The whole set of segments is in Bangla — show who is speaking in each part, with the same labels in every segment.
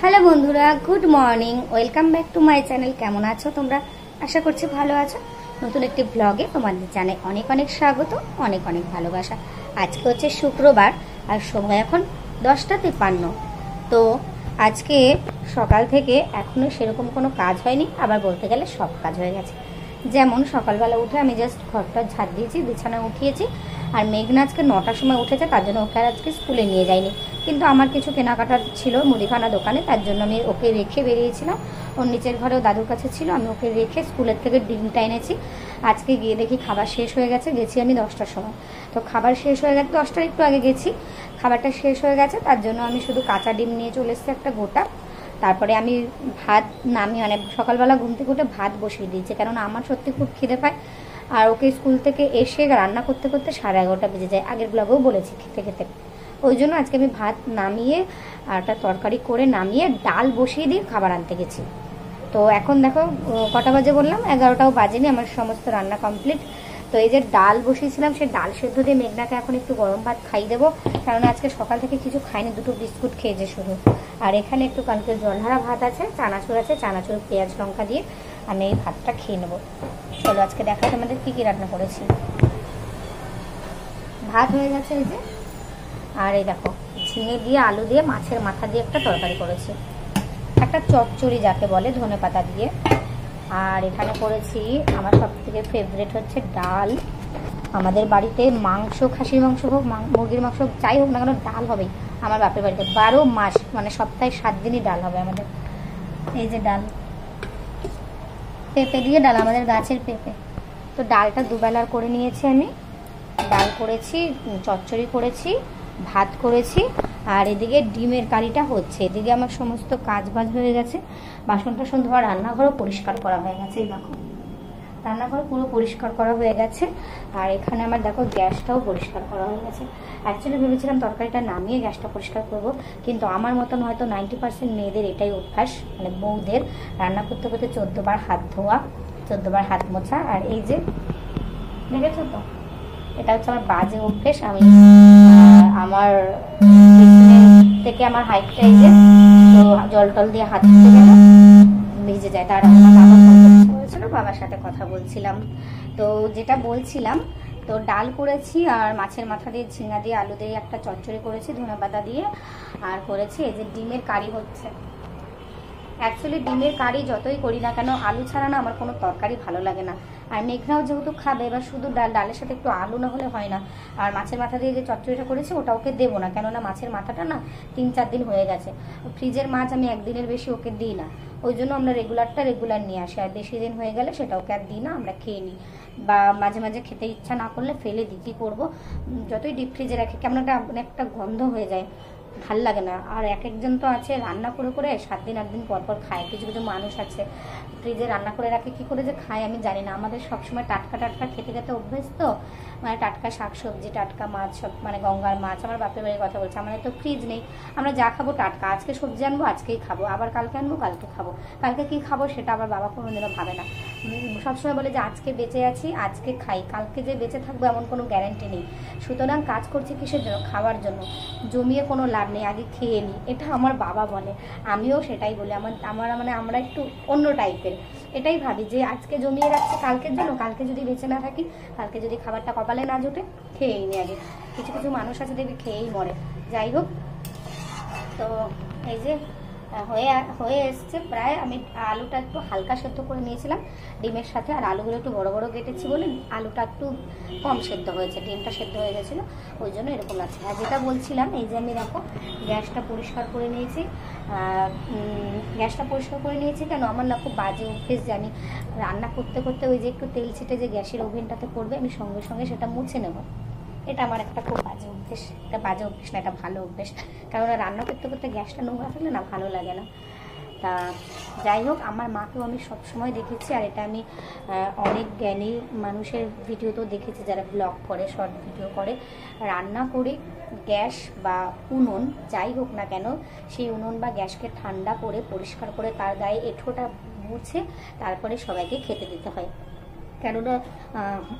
Speaker 1: হ্যালো বন্ধুরা, good morning, welcome back to my channel. কেমন আছো তোমরা? আশা করছি ভালো আছো। নতুন একটি ব্লগে তোমাদের জানাই অনেক অনেক স্বাগত, অনেক অনেক ভালোবাসা। আজকে হচ্ছে শুক্রবার আর সময় এখন 10:53। তো আজকে সকাল থেকে এখনো সেরকম কোনো কাজ হয়নি, আবার বলতে গেলে সব কাজ হয়ে গেছে। যেমন সকালবেলা উঠে আমি জাস্ট ঘরটা ঝাড় দিয়েছি, বিছানা উঠিয়েছি। আর মেঘনা আজকে 9টার সময় উঠেছে, তার জন্য ওকে আজকে স্কুলে নিয়ে যাইনি। কিন্তু আমার কিছু কেনাকাটা ছিল মুদিখানা দোকানে, তার জন্য আমি ওকে রেখে বেরিয়েছিলাম। ওর নিচের ঘরেও দাদুর কাছে ছিল, আমি ওকে রেখে স্কুলের থেকে ডিমটা এনেছি। আজকে গিয়ে দেখি খাবার শেষ হয়ে গেছে। গেছি আমি 10টার সময়, তো খাবার শেষ হয়ে গেছে, 10টার একটু আগে গেছি। খাবারটা শেষ হয়ে গেছে, তার জন্য আমি শুধু কাঁচা ডিম নিয়ে চলে এসেছি একটা গোটা। তারপরে আমি ভাত নামিয়ে সকালবেলা ঘুম থেকে উঠে ভাত বসিয়ে দিয়েছি, কেননা আমার সত্যি খুব খিদে পায়। আর ওকে স্কুল থেকে এসে রান্না করতে করতে 11:30 বেজে যায়, আগের ব্লগেও বলেছি খেতে খেতে। ওই জন্য আজকে আমি ভাত নামিয়ে আর একটা তরকারি করে নামিয়ে ডাল বসিয়ে দিয়ে খাবার আনতে গেছি। তো এখন দেখো কটা বাজে বললাম, 11টাও বাজেনি, আমার সমস্ত রান্না কমপ্লিট। তো এই যে ডাল বসিয়েছিলাম, সেই ডাল সেদ্ধ দিয়ে মেঘনাকে এখন একটু গরম ভাত খাইয়ে দেবো, কারণ আজকে সকাল থেকে কিছু খাইনি, দুটো বিস্কুট খেয়েছে শুধু। আর এখানে একটু কালকে জলহারা ভাত আছে, চানাচুর আছে, চানাচুর পেঁয়াজ লঙ্কা দিয়ে আমি এই ভাতটা খেয়ে নেবো। চলো আজকে দেখাতে আমাদের কী কী রান্না করেছি। ভাত হয়ে গেছে এই যে, আর এই দেখো ঝিঙে দিয়ে আলু দিয়ে মাছের মাথা দিয়ে একটা তরকারি করেছি, একটা চচ্চড়ি যাকে বলে ধনেপাতা দিয়ে। আর এখানে করেছি আমার সব থেকে ফেভারিট হচ্ছে ডাল। আমাদের বাড়িতে মাংস, খাসির মাংস হোক, মুরগির মাংস হোক, যাই হোক না কেন ডাল হবেই। আমার বাপের বাড়িতে 12 মাস মানে সপ্তাহে 7 দিনই ডাল হবে আমাদের। এই যে ডাল, পেঁপে দিয়ে ডাল, আমাদের গাছের পেঁপে। তো ডালটা দুবেলার করে নিয়েছি আমি। ডাল করেছি, চচ্চড়ি করেছি, ভাত করেছি, আর এদিকে ডিমের কারিটা হচ্ছে। এদিকে আমার সমস্ত কাজ বাজ হয়ে গেছে, বাসন টাসন ধোয়া, রান্নাঘরও পরিষ্কার করা হয়ে গেছে। এই দেখো রান্নাঘর পুরো পরিষ্কার করা হয়ে গেছে। আর এখানে আমার দেখো গ্যাসটাও পরিষ্কার করা হয়ে গেছে। অ্যাকচুয়ালি ভেবেছিলাম তরকারিটা নামিয়ে গ্যাসটা পরিষ্কার করব, কিন্তু আমার মতন হয়তো 90% মেয়েদের এটাই অভ্যাস, মানে বউদের রান্না করতে করতে 14 বার হাত ধোয়া, 14 বার হাত মোছা। আর এই যে দেখেছো তো, এটা হচ্ছে আমার বাজে অভ্যেস। আমি আমার থেকে আমার হাইটটা এই যে, তো জল টল দিয়ে হাত ধুতে গেলে ভিজে যায়। তার আমার বাবা করেছিল, বাবার সাথে কথা বলছিলাম। তো যেটা বলছিলাম, তো ডাল করেছি, আর মাছের মাথা দিয়ে ঝিঙা দিয়ে আলু দিয়ে একটা চচ্চড়ি করেছি ধনেপাতা দিয়ে, আর করেছি এই যে ডিমের কারি হচ্ছে। অ্যাকচুয়ালি ডিমের কারি যতই করি না কেন, আলু ছাড়া না আমার কোনো তরকারি ভালো লাগে না। আর মেঘনাও যেহেতু খাবে, এবার শুধু ডালের সাথে একটু আলু না হলে হয় না। আর মাছের মাথা দিয়ে যে চচ্চড়িটা করেছি ওটা ওকে দেবো না, কেননা মাছের মাথাটা না 3-4 দিন হয়ে গেছে। ফ্রিজের মাছ আমি একদিনের বেশি ওকে দিই না, ওই জন্য আমরা রেগুলার নিয়ে আসি। আর বেশি দিন হয়ে গেলে সেটা ওকে আর দিই না, আমরা খেয়ে নিই। বা মাঝে মাঝে খেতে ইচ্ছা না করলে ফেলে দিই, কী করবো। যতই ডিপ ফ্রিজে রাখি কেমন একটা গন্ধ হয়ে যায়, ভাল লাগে না। আর এক একজন তো আছে রান্না করে করে 7 দিন 8 দিন পর পর খায়। কিছু কিছু মানুষ আছে ফ্রিজে রান্না করে রাখে, কী করে যে খায় আমি জানি না। আমাদের সবসময় টাটকা টাটকা খেতে খেতে অভ্যেস, তো মানে টাটকা শাকসবজি, টাটকা মাছ, সব মানে গঙ্গার মাছ। আমার বাপের বাড়ির কথা বলছে, আমাদের তো ফ্রিজ নেই, আমরা যা খাবো টাটকা। আজকে সবজি আনবো আজকেই খাবো, আবার কালকে আনবো কালকে খাবো, কালকে কী খাবো সেটা আবার বাবা কোনোদিনও ভাবে না। সবসময় বলে যে আজকে বেঁচে আছি আজকে খাই, কালকে যে বেঁচে থাকবো এমন কোনো গ্যারান্টি নেই। সুতরাং কাজ করছি কিসের জন্য? খাওয়ার জন্য। জমিয়ে কোনো লাভ নেই, আগে খেয়ে নিই, এটা আমার বাবা বলে, আমিও সেটাই বলি। মানে আমরা একটু অন্য টাইপের, এটাই ভাবি যে আজকে জমিয়ে রাখছি কালকের জন্য, কালকে যদি বেঁচে না থাকি, কালকে যদি খাবারটা কপালে না জোটে, খেয়েই নিই আগে। কিছু কিছু মানুষ আছে দেখবি খেয়েই মরে। যাই হোক, তো এই যে হয়ে এসছে প্রায়। আমি আলুটা একটু হালকা সেদ্ধ করে নিয়েছিলাম ডিমের সাথে, আর আলুগুলো একটু বড় বড় কেটেছি বলে আলুটা একটু কম সেদ্ধ হয়েছে, ডিমটা সেদ্ধ হয়ে গেছিলো, ওই জন্য এরকম লাগছে। আর যেটা বলছিলাম, এই যে আমি দেখো গ্যাসটা পরিষ্কার করে নিয়েছি। কেন আমার না খুব বাজে অভ্যেস যে আমি রান্না করতে করতে ওই যে একটু তেল ছিটে যে গ্যাসের ওভেনটাতে পড়বে, আমি সঙ্গে সঙ্গে সেটা মুছে নেব। এটা আমার একটা খুব বাজে অভ্যেস। এটা বাজে অভ্যেস না, এটা ভালো অভ্যেস, কারণ রান্না করতে করতে গ্যাসটা নোংরা থাকলে না ভালো লাগে না। তা যাই হোক, আমার মাকেও আমি সবসময় দেখেছি, আর এটা আমি অনেক জ্ঞানী মানুষের ভিডিওতেও দেখেছি, যারা ব্লগ করে, শর্ট ভিডিও করে, রান্না করে গ্যাস বা উনুন যাই হোক না কেন, সেই উনুন বা গ্যাসকে ঠান্ডা করে পরিষ্কার করে তার গায়ে এঁঠোটা মুছে তারপরে সবাইকে খেতে দিতে হয়। কেননা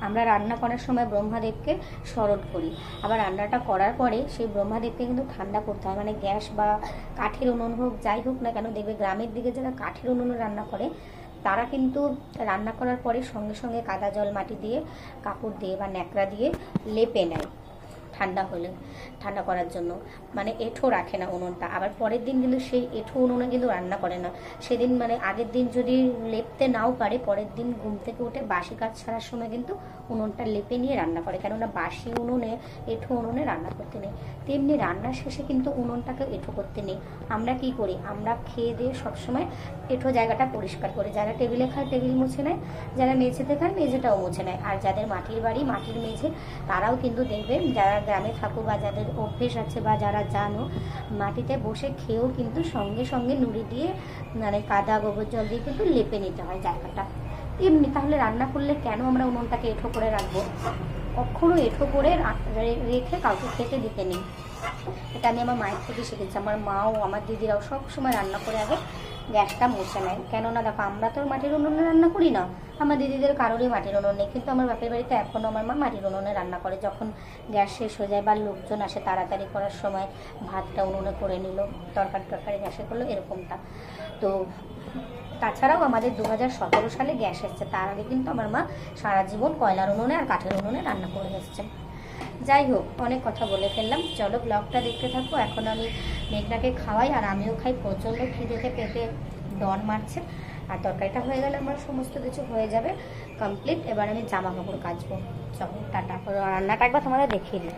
Speaker 1: আমরা রান্না করার সময় ব্রহ্মাদেবকে স্মরণ করি, আবার রান্নাটা করার পরে সেই ব্রহ্মাদেবকে কিন্তু ঠান্ডা করতে হয়। মানে গ্যাস বা কাঠের উনুন হোক, যাই হোক না কেন, দেখবে গ্রামের দিকে যারা কাঠের উনুনে রান্না করে তারা কিন্তু রান্না করার পরে সঙ্গে সঙ্গে কাদা জল মাটি দিয়ে, কাপড় দিয়ে বা ন্যাকড়া দিয়ে লেপে নেয় ঠান্ডা হলে, ঠান্ডা করার জন্য। মানে এঁঠো রাখে না উনুনটা। আবার পরের দিন কিন্তু সেই এঁঠো উনুনে কিন্তু রান্না করে না সেদিন। মানে আগের দিন যদি লেপতে নাও পারে, পরের দিন ঘুম থেকে উঠে বাসি কাজ ছাড়ার সময় কিন্তু উনুনটা লেপে নিয়ে রান্না করে, কেননা বাসি উনুনে, এঁঠো উনুনে রান্না করতে নেই। তেমনি রান্নার শেষে কিন্তু উনুনটাকে এঁঠো করতে নেই। আমরা কি করি, আমরা খেয়ে দিয়ে সবসময় এঁঠো জায়গাটা পরিষ্কার করি। যারা টেবিলে খায় টেবিল মুছে নেয়, যারা মেঝেতে খায় মেঝেটাও মুছে নেয়। আর যাদের মাটির বাড়ি, মাটির মেঝে, তারাও কিন্তু দেখবে, যারা গ্রামে থাকো বা যাদের অভ্যেস আছে বা যারা জানো, মাটিতে বসে খেয়েও কিন্তু সঙ্গে সঙ্গে নুড়ি দিয়ে, মানে কাদা গোবর জল দিয়ে কিন্তু লেপে নিতে হয় জায়গাটা। এমনি তাহলে রান্না করলে কেন আমরা উনুনটাকে এঁঠো করে রাখবো? কখনো এঁঠো করে রেখে কাউকে খেতে দিতে নেই। এটা আমি আমার মায়ের থেকে শিখেছি। আমার মাও আমার দিদিরাও সব সময় রান্না করে আগে গ্যাসটা মুছে নেয়। কেননা দেখো, আমরা তো মাটির উনুনে রান্না করি না, আমার দিদিদের কারোরই মাটির উনুন নেই, কিন্তু আমার বাপের বাড়িতে এখনও আমার মা মাটির উনুনে রান্না করে। যখন গ্যাস শেষ হয়ে যায় বা লোকজন আসে তাড়াতাড়ি করার সময় ভাতটা উনুনে করে নিল, তরকারি গ্যাসে করলো, এরকমটা। তো তাছাড়াও আমাদের 2017 সালে গ্যাস এসছে, তার আগে কিন্তু আমার মা সারা জীবন কয়লার উনুনে আর কাঠের উনুনে রান্না করে এসছে। যাই হোক, অনেক কথা বলে ফেললাম। চলো ব্লগটা দেখতে থাকো। এখন আমি মেঘনাকে খাওয়াই আর আমিও খাই। প্রচণ্ড খিদেতে পেটে ডন মারছে। আর তরকারিটা হয়ে গেলে আমার সমস্ত কিছু হয়ে যাবে কমপ্লিট। এবার আমি জামা কাপড় কাচবো। চলো টাটা। রান্নাটা একবার তোমাদের দেখিয়ে দিই।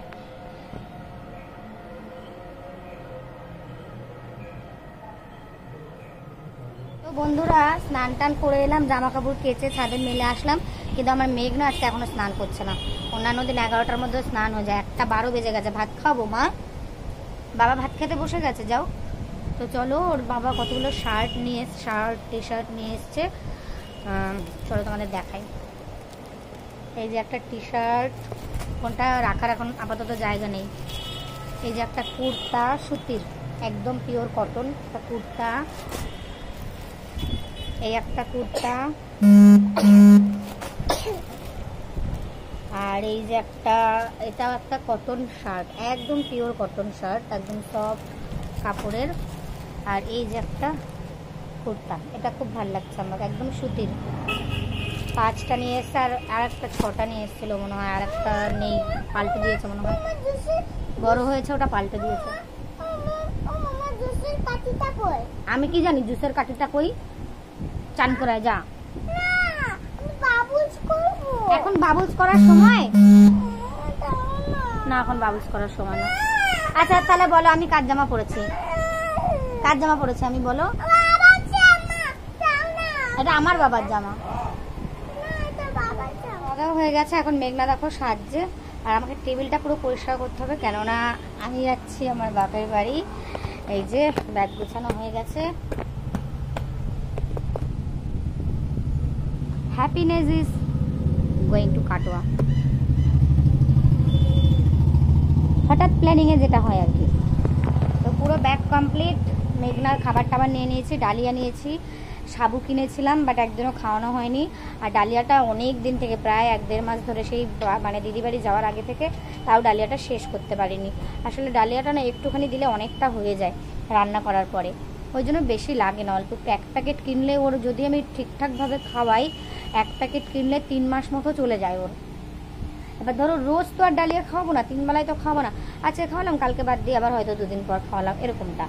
Speaker 1: তো বন্ধুরা, স্নান টান করে এলাম, জামা কাপড় কেচে ছাদে মেলে আসলাম, কিন্তু আমার মেঘনা আজকে এখনো স্নান করছে না। অন্যান্য দিন 11টার মধ্যে স্নান হয়ে যায়, 1:12 বেজে গেছে। ভাত খাবো মা? বাবা ভাত খেতে বসে গেছে, যাও। তো চলো, ওর বাবা কতগুলো টি শার্ট নিয়ে এসছে। চলো তোমাদের দেখাই। এই যে একটা টি শার্ট, কোনটা রাখার এখন আপাতত জায়গা নেই। এই যে একটা কুর্তা, সুতির, একদম পিওর কটন একটা কুর্তা। এই একটা কুর্তা, আর এই যে একটা, এটাও একটা কটন শার্ট, একদম পিওর কটন শার্ট, একদম সফট কাপড়ের। আর এই যে একটা কুর্তা, এটা খুব ভালো লাগছে আমার, একদম সুতির। 5টা নিয়ে এসছে, আর একটা 6টা নিয়ে এসেছিল মনে হয়, আর একটা নেই, পাল্টে দিয়েছে মনে হয়, বড় হয়েছে ওটা, পাল্টে দিয়েছে। আমি কি জানি জুসের কাঠিটা কই? চান করে যা। এখন বাবুলস করার সময় না, এখন বাবুলস করার সময় না। আচ্ছা তাহলে বলো, আমি কার জামা পরেছি? কার জামা পরেছি আমি, বলো? এটা আমার বাবার জামা। হয়ে গেছে, এখন মেঘনা দেখো সাজছে। আর আমাকে টেবিলটা পুরো পরিষ্কার করতে হবে, কেননা আমি যাচ্ছি আমার বাপের বাড়ি। এই যে ব্যাগ গোছানো হয়ে গেছে। Happiness is going to Katwa. হঠাৎ প্ল্যানিংয়ে যেটা হয় আর কি। তো পুরো ব্যাগ কমপ্লিট। মেঘনার খাবার টাবার নিয়ে নিয়েছি, ডালিয়া নিয়েছি, সাবু কিনেছিলাম বাট একদিনও খাওয়ানো হয়নি। আর ডালিয়াটা অনেক দিন থেকে, প্রায় 1-1.5 মাস ধরে, সেই মানে দিদি বাড়ি যাওয়ার আগে থেকে, তাও ডালিয়াটা শেষ করতে পারিনি। আসলে ডালিয়াটা না একটুখানি দিলে অনেকটা হয়ে যায় রান্না করার পরে, ওই জন্য বেশি লাগে না। অল্প 1 প্যাকেট কিনলে ওর, যদি আমি ঠিকঠাকভাবে খাওয়াই, 1 প্যাকেট কিনলে 3 মাস মতো চলে যায় ওর। এবার ধরো রোজ তো আর ডালিয়া খাওয়াবো না, 3 বেলায় তো খাওয়াবো না। আজকে খাওয়ালাম, কালকে বাদ দিয়ে আবার হয়তো 2 দিন পর খাওয়ালাম, এরকমটা।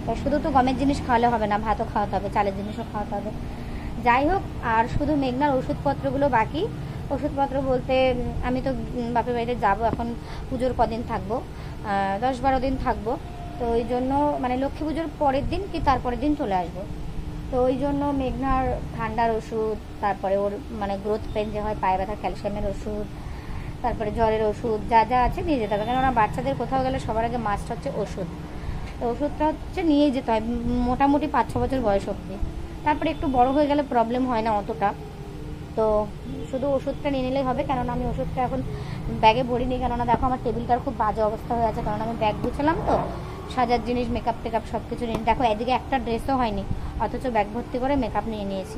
Speaker 1: তো শুধু তো গমের জিনিস খাওয়ালে হবে না, ভাতও খাওয়াতে হবে, চালের জিনিসও খাওয়াতে হবে। যাই হোক, আর শুধু মেঘনার ওষুধপত্রগুলো বাকি। ওষুধপত্র বলতে, আমি তো বাপের বাড়িতে যাবো এখন, পুজোর কদিন থাকবো, 10-12 দিন থাকবো। তো ওই জন্য মানে লক্ষ্মী পুজোর পরের দিন কি তারপরের দিন চলে আসবো। তো ওই জন্য মেঘনার ঠান্ডার ওষুধ, তারপরে ওর মানে গ্রোথ পেন যে হয়, পায়ে ব্যথা, ক্যালসিয়ামের ওষুধ, তারপরে জ্বরের ওষুধ, যা যা আছে নিয়ে যেতে হবে। কেননা বাচ্চাদের কোথাও গেলে সবার আগে মাস্ট হচ্ছে ওষুধ। তো ওষুধটা হচ্ছে নিয়েই যেতে হয়, মোটামুটি 5-6 বছর বয়স অবধি। তারপরে একটু বড় হয়ে গেলে প্রবলেম হয় না অতটা। তো শুধু ওষুধটা নিয়ে নিলেই হবে, কেননা আমি ওষুধটা এখন ব্যাগে ভরিনি। কেননা দেখো আমার টেবিলটার খুব বাজে অবস্থা হয়ে আছে, কারণ আমি ব্যাগ গুছালাম তো, সাজার জিনিস, মেকআপ টেকআপ সব কিছু নিয়ে। দেখো এদিকে একটা ড্রেসও হয়নি, অথচ ব্যাগ ভর্তি করে মেকআপ নিয়ে নিয়েছি।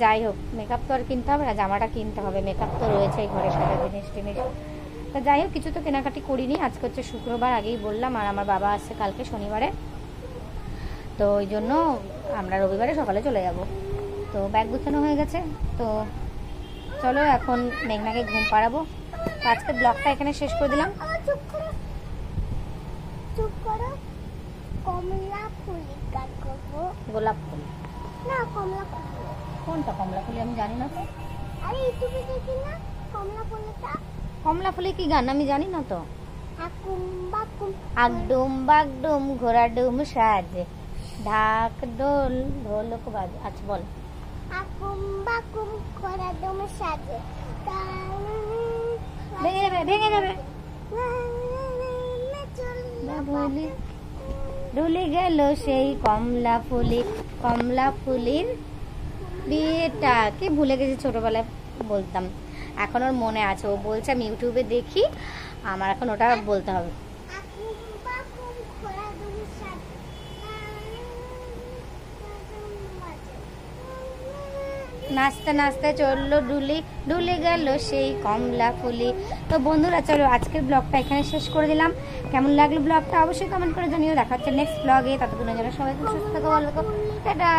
Speaker 1: যাই হোক, মেকআপ তো আর কিনতে হবে না, জামাটা কিনতে হবে, মেকআপ তো রয়েছে ঘরে সাথে জিনিস টিনিস। তো যাই হোক, কিছু তো কেনাকাটি করিনি। আজকে হচ্ছে শুক্রবার, আগেই বললাম, আর আমার বাবা আসছে কালকে শনিবারে, তো ওই জন্য আমরা রবিবারে সকালে চলে যাব। তো ব্যাগ গুছানো হয়ে গেছে, তো চলো এখন মেঘনাকে ঘুম পাড়াবো। তো আজকে ব্লগটা এখানে শেষ করে দিলাম।
Speaker 2: কমলা ফুল গাছ করবো।
Speaker 1: গোলাপ ফুল
Speaker 2: না, কমলা ফুল।
Speaker 1: কোনটা কমলা ফুল আমি জানি না তো।
Speaker 2: আরে ইউটিউবে দেখি না কমলা ফুলটা।
Speaker 1: কমলা ফুলে কি গান আমি জানি না তো।
Speaker 2: আকুম বাকুম
Speaker 1: আগডুম বাগডুম ঘোড়া ডুম সাজে, ঢাক ঢোল ঢোলক বাজে। আচ্ছা বল।
Speaker 2: আকুম বাকুম ঘোড়া ডুম সাজে,
Speaker 1: ভেঙে যাবে ভেঙে যাবে। ভুলি ঢুলে গেল সেই কমলা ফুলে, কমলা ফুলের বিয়েটা। কে ভুলে গেছি, ছোটবেলায় বলতাম, এখন ওর মনে আছে। ও বলছে আমি ইউটিউবে দেখি, আমার এখন ওটা বলতে হবে।
Speaker 2: আকুম বাকুম ঘোড়া ডুম সাজে,
Speaker 1: নাচতে নাচতে চললো ডুলি, ঢুলে গেল সেই কমলা ফুলি। তো বন্ধুরা চলো আজকের ব্লগটা এখানে শেষ করে দিলাম। কেমন লাগলো ব্লগটা অবশ্যই কমেন্ট করে জানিও। দেখা হচ্ছে নেক্সট ব্লগে, ততক্ষণের জন্য সবাই খুব সুস্থ থাকো, ভালো থাকো, টাটা।